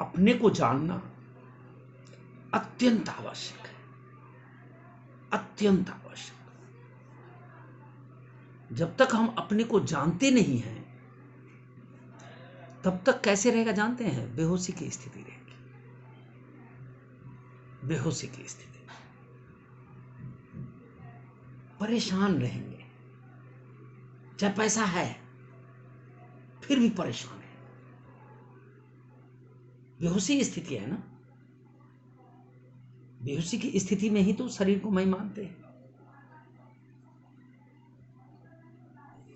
अपने को जानना अत्यंत आवश्यक है, अत्यंत आवश्यक। जब तक हम अपने को जानते नहीं हैं तब तक कैसे रहेगा जानते हैं? बेहोशी की स्थिति रहेगी, बेहोशी की स्थिति, परेशान रहेंगे। चाहे पैसा है फिर भी परेशान है, बेहोशी स्थिति है ना। बेहोशी की स्थिति में ही तो शरीर को मैं मानते हैं।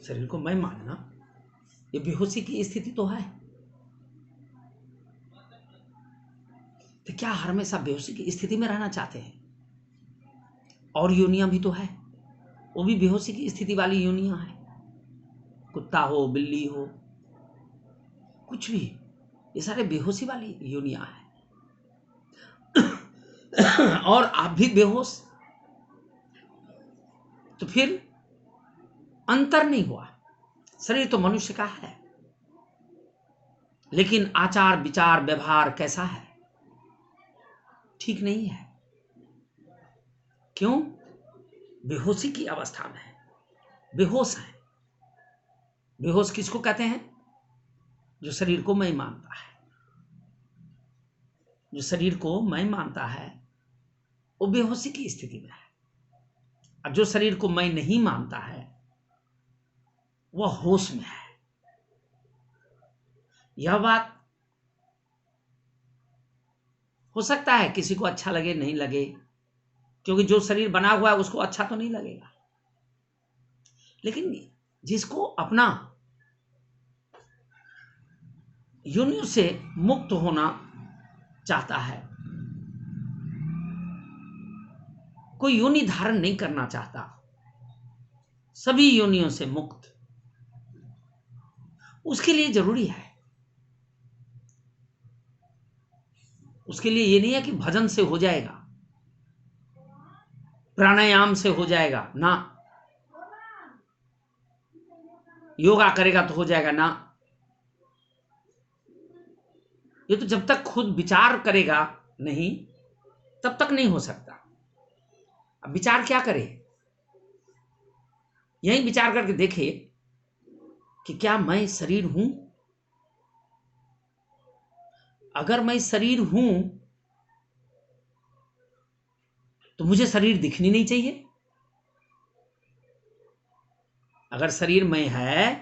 शरीर को मैं मानना ये बेहोशी की स्थिति तो है। तो क्या हमेशा बेहोशी की स्थिति में रहना चाहते हैं? और योनियां भी तो है, वो भी बेहोशी की स्थिति वाली योनियां है। कुत्ता हो, बिल्ली हो, कुछ भी, ये सारे बेहोशी वाली योनियां हैं। और आप भी बेहोश, तो फिर अंतर नहीं हुआ। शरीर तो मनुष्य का है, लेकिन आचार विचार व्यवहार कैसा है? ठीक नहीं है। क्यों? बेहोशी की अवस्था में है, बेहोश है। बेहोश किसको कहते हैं? जो शरीर को मैं मानता है, जो शरीर को मैं मानता है वो बेहोशी की स्थिति में है। और जो शरीर को मैं नहीं मानता है वह होश में है। यह बात हो सकता है किसी को अच्छा लगे नहीं लगे, क्योंकि जो शरीर बना हुआ है उसको अच्छा तो नहीं लगेगा। लेकिन जिसको अपना योनियों से मुक्त होना चाहता है, कोई योनि धारण नहीं करना चाहता, सभी योनियों से मुक्त, उसके लिए जरूरी है, उसके लिए ये नहीं है कि भजन से हो जाएगा, प्राणायाम से हो जाएगा ना, योगा करेगा तो हो जाएगा ना। ये तो जब तक खुद विचार करेगा नहीं तब तक नहीं हो सकता। अब विचार क्या करे? यही विचार करके देखे कि क्या मैं शरीर हूं? अगर मैं शरीर हूं तो मुझे शरीर दिखनी नहीं चाहिए। अगर शरीर में है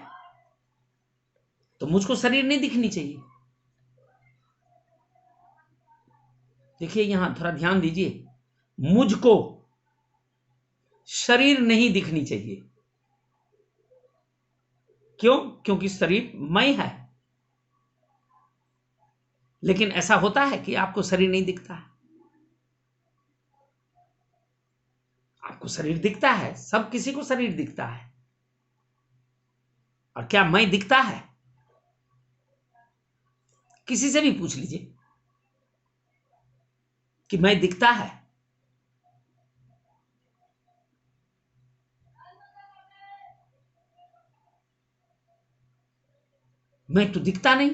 तो मुझको शरीर नहीं दिखनी चाहिए। देखिए यहां थोड़ा ध्यान दीजिए, मुझको शरीर नहीं दिखनी चाहिए। क्यों? क्योंकि शरीर मैं है। लेकिन ऐसा होता है कि आपको शरीर नहीं दिखता है। आपको शरीर दिखता है, सब किसी को शरीर दिखता है। और क्या मैं दिखता है? किसी से भी पूछ लीजिए कि मैं दिखता है। मैं तो दिखता नहीं,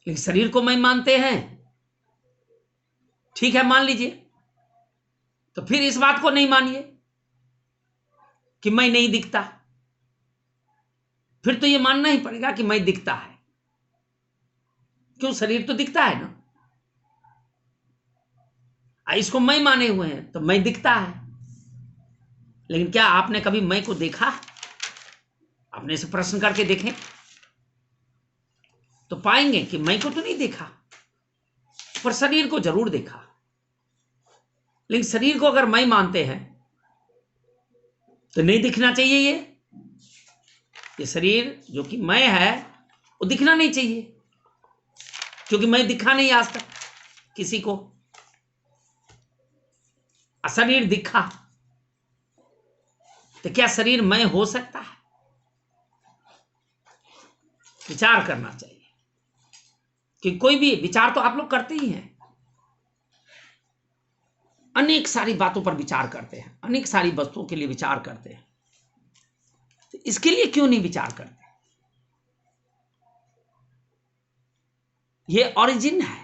लेकिन शरीर को मैं मानते हैं। ठीक है, मान लीजिए, तो फिर इस बात को नहीं मानिए कि मैं नहीं दिखता। फिर तो ये मानना ही पड़ेगा कि मैं दिखता है। क्यों? शरीर तो दिखता है ना। इसको मैं माने हुए हैं तो मैं दिखता है। लेकिन क्या आपने कभी मैं को देखा? आपने इसे प्रश्न करके देखें तो पाएंगे कि मैं को तो नहीं देखा, पर शरीर को जरूर देखा। लेकिन शरीर को अगर मैं मानते हैं तो नहीं दिखना चाहिए। ये शरीर जो कि मैं है वो दिखना नहीं चाहिए, क्योंकि मैं दिखा नहीं आज तक किसी को। शरीर दिखा तो क्या शरीर मैं हो सकता है? विचार करना चाहिए कि कोई भी विचार तो आप लोग करते ही हैं, अनेक सारी बातों पर विचार करते हैं, अनेक सारी वस्तुओं के लिए विचार करते हैं। तो इसके लिए क्यों नहीं विचार करते? ये ओरिजिन है,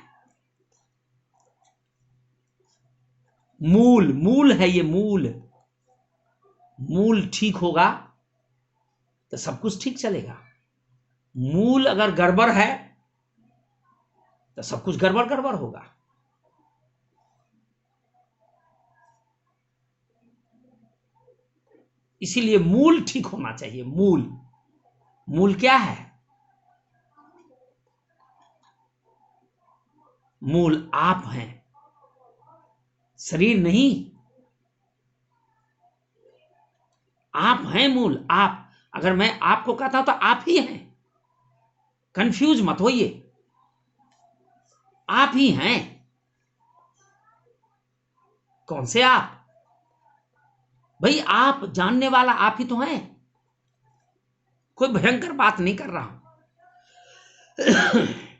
मूल, मूल है ये, मूल। मूल ठीक होगा तो सब कुछ ठीक चलेगा। मूल अगर गड़बड़ है तो सब कुछ गड़बड़ गड़बड़ होगा। इसीलिए मूल ठीक होना चाहिए। मूल, मूल क्या है? मूल आप हैं, शरीर नहीं। आप हैं मूल, आप। अगर मैं आपको कहता हूं तो आप ही हैं, कंफ्यूज मत होइए, आप ही हैं। कौन से आप? भाई आप जानने वाला आप ही तो हैं। कोई भयंकर बात नहीं कर रहा हूं,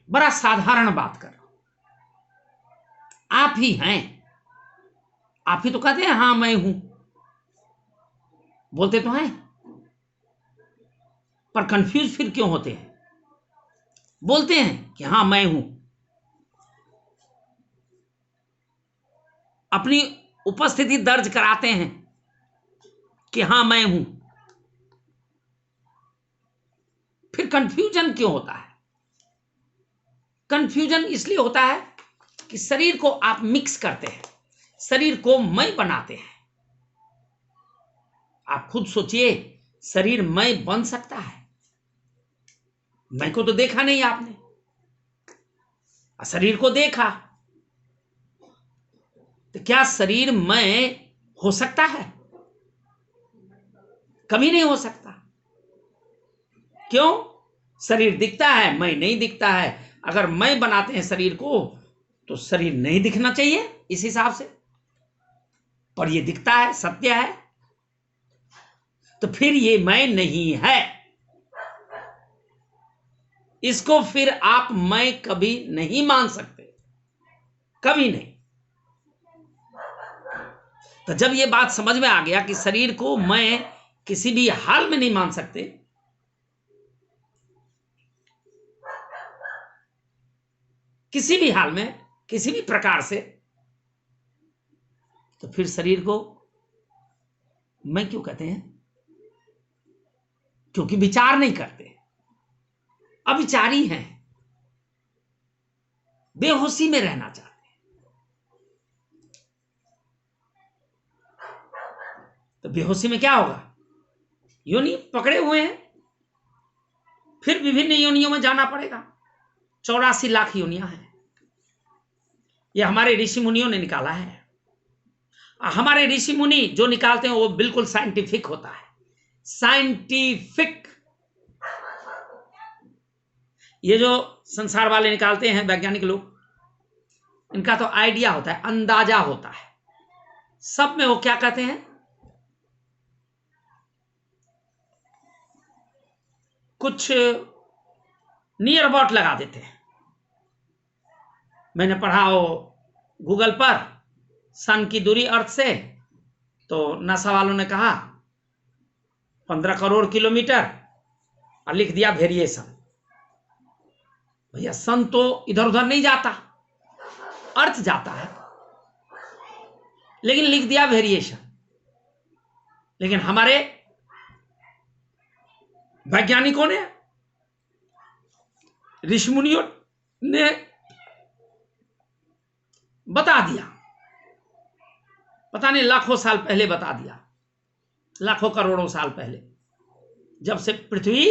बड़ा साधारण बात कर रहा हूं। आप ही हैं, आप ही तो कहते हैं हां मैं हूं, बोलते तो हैं, पर कंफ्यूज फिर क्यों होते हैं? बोलते हैं कि हां मैं हूं, अपनी उपस्थिति दर्ज कराते हैं कि हां मैं हूं, फिर कंफ्यूजन क्यों होता है? कंफ्यूजन इसलिए होता है कि शरीर को आप मिक्स करते हैं, शरीर को मैं बनाते हैं। आप खुद सोचिए, शरीर मैं बन सकता है? मैं को तो देखा नहीं आपने, शरीर को देखा, तो क्या शरीर मैं हो सकता है? कभी नहीं हो सकता। क्यों? शरीर दिखता है, मैं नहीं दिखता है। अगर मैं बनाते हैं शरीर को तो शरीर नहीं दिखना चाहिए इस हिसाब से, पर ये दिखता है, सत्य है, तो फिर ये मैं नहीं है। इसको फिर आप मैं कभी नहीं मान सकते, कभी नहीं। तो जब ये बात समझ में आ गया कि शरीर को मैं किसी भी हाल में नहीं मान सकते, किसी भी हाल में, किसी भी प्रकार से, तो फिर शरीर को मैं क्यों कहते हैं? क्योंकि विचार नहीं करते, अविचारी हैं, बेहोशी में रहना चाहते हैं। तो बेहोशी में क्या होगा? योनि पकड़े हुए हैं, फिर विभिन्न योनियों में जाना पड़ेगा। 84 लाख योनियां हैं, यह हमारे ऋषि मुनियों ने निकाला है। हमारे ऋषि मुनि जो निकालते हैं वो बिल्कुल साइंटिफिक होता है, साइंटिफिक। ये जो संसार वाले निकालते हैं वैज्ञानिक लोग, इनका तो आइडिया होता है, अंदाजा होता है। सब में वो क्या कहते हैं? कुछ नियर अबाउट लगा देते हैं। मैंने पढ़ा हो गूगल पर, सन की दूरी अर्थ से, तो नासा वालों ने कहा 15 करोड़ किलोमीटर, और लिख दिया वेरिएशन। भैया सन तो इधर उधर नहीं जाता, अर्थ जाता है, लेकिन लिख दिया वेरिएशन। लेकिन हमारे वैज्ञानिकों ने, ऋषि मुनियों ने बता दिया, पता नहीं लाखों साल पहले बता दिया, लाखों करोड़ों साल पहले, जब से पृथ्वी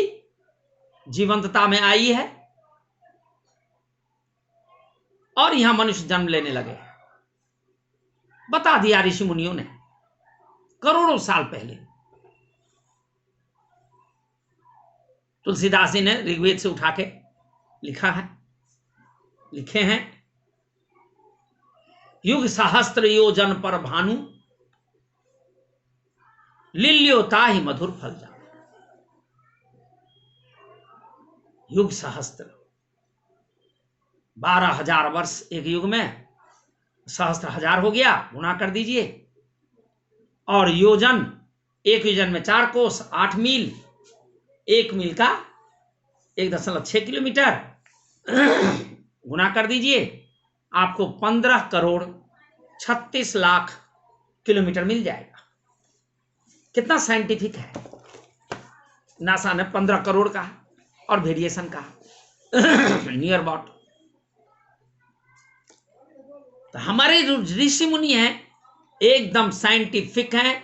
जीवंतता में आई है और यहां मनुष्य जन्म लेने लगे, बता दिया ऋषि मुनियों ने करोड़ों साल पहले। तुलसीदास जी ने ऋग्वेद से उठा के लिखा है, लिखे हैं, युग सहस्त्र योजन पर भानु, लिल्यो ताहि मधुर फल जान। युग सहस्त्र, 12,000 वर्ष एक युग में, सहस्त्र हजार हो गया, गुणा कर दीजिए। और योजन, एक योजन में 4 कोस, 8 मील, 1 मील का 1.6 किलोमीटर, गुना कर दीजिए, आपको 15 करोड़ 36 लाख किलोमीटर मिल जाएगा। कितना साइंटिफिक है। नासा ने 15 करोड़ कहा और वेरिएशन कहा नियर अबाउट। तो हमारे ऋषि मुनि हैं एकदम साइंटिफिक हैं,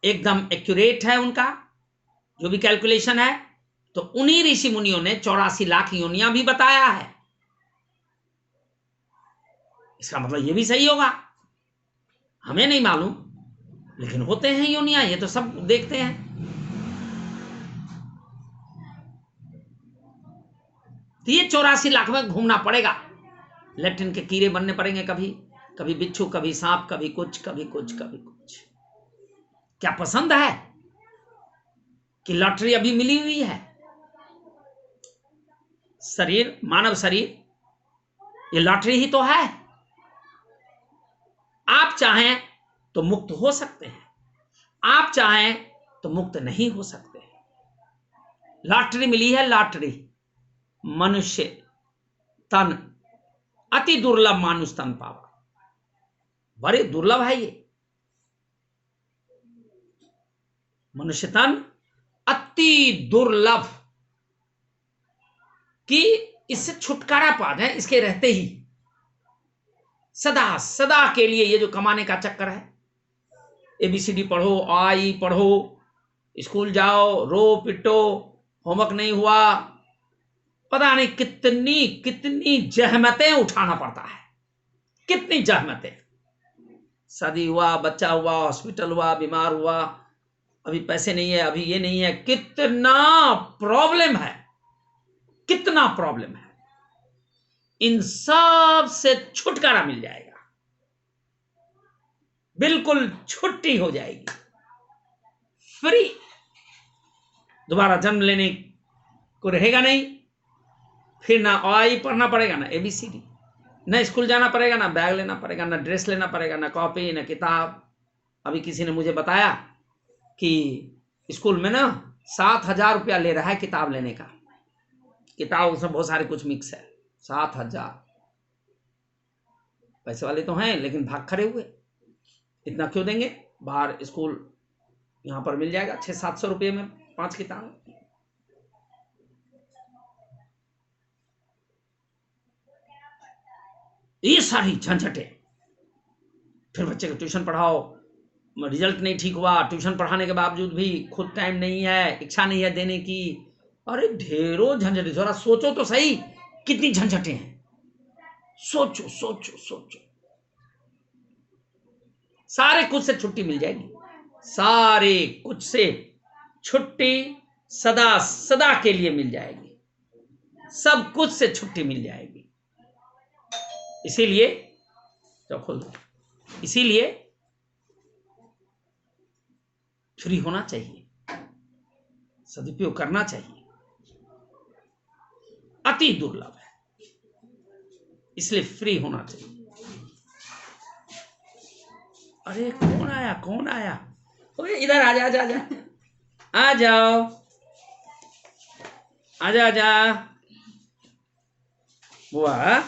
एकदम एक्यूरेट है उनका जो भी कैलकुलेशन है। तो उन्हीं ऋषि मुनियों ने 84 लाख योनियां भी बताया है। इसका मतलब ये भी सही होगा, हमें नहीं मालूम, लेकिन होते हैं योनियां, ये तो सब देखते हैं। तो ये 84 लाख में घूमना पड़ेगा, लैट्रिन के कीड़े बनने पड़ेंगे, कभी कभी बिच्छू, कभी सांप, कभी कुछ कभी कुछ कभी कुछ। क्या पसंद है कि लॉटरी अभी मिली हुई है? शरीर, मानव शरीर ये लॉटरी ही तो है। आप चाहें तो मुक्त हो सकते हैं, आप चाहें तो मुक्त नहीं हो सकते। लॉटरी मिली है, लॉटरी। मनुष्य तन अति दुर्लभ मानुष तन पावा, बड़े दुर्लभ है ये मनुष्य तन, अति दुर्लभ कि इससे छुटकारा पा जाए इसके रहते ही। सदा सदा के लिए ये जो कमाने का चक्कर है, ABCD पढ़ो, आई पढ़ो, स्कूल जाओ, रो पिटो, होमवर्क नहीं हुआ, पता नहीं कितनी कितनी जहमतें उठाना पड़ता है, कितनी जहमतें। शादी हुआ, बच्चा हुआ, हॉस्पिटल हुआ, बीमार हुआ, अभी पैसे नहीं है, अभी ये नहीं है, कितना प्रॉब्लम है, कितना प्रॉब्लम है। इन सब से छुटकारा मिल जाएगा, बिल्कुल छुट्टी हो जाएगी, फ्री। दोबारा जन्म लेने को रहेगा नहीं, फिर ना आई पढ़ना पड़ेगा, ना ABCD, ना स्कूल जाना पड़ेगा, ना बैग लेना पड़ेगा, ना ड्रेस लेना पड़ेगा, ना कॉपी, ना किताब। अभी किसी ने मुझे बताया कि स्कूल में ना 7,000 रुपया ले रहा है किताब लेने का। किताब उसमें बहुत सारे कुछ मिक्स है, 7,000। पैसे वाले तो हैं लेकिन भाग खड़े हुए, इतना क्यों देंगे? बाहर स्कूल यहां पर मिल जाएगा 600-700 रुपये में 5 किताब। ये सारी झंझटें, फिर बच्चे को ट्यूशन पढ़ाओ, रिजल्ट नहीं ठीक हुआ, ट्यूशन पढ़ाने के बावजूद भी खुद टाइम नहीं है, इच्छा नहीं है देने की। अरे ढेरों झंझटें, जरा सोचो तो सही कितनी झंझटें हैं। सोचो सोचो सोचो। सारे कुछ से छुट्टी मिल जाएगी, सारे कुछ से छुट्टी सदा सदा के लिए मिल जाएगी, सब कुछ से छुट्टी मिल जाएगी। इसीलिए तो खोल दो, इसीलिए फ्री होना चाहिए, सदुपयोग करना चाहिए। अति दुर्लभ है, इसलिए फ्री होना चाहिए। अरे कौन आया, कौन आया? ओए इधर आ जा, आ जा, आ जाओ, आजा आजा। बुआ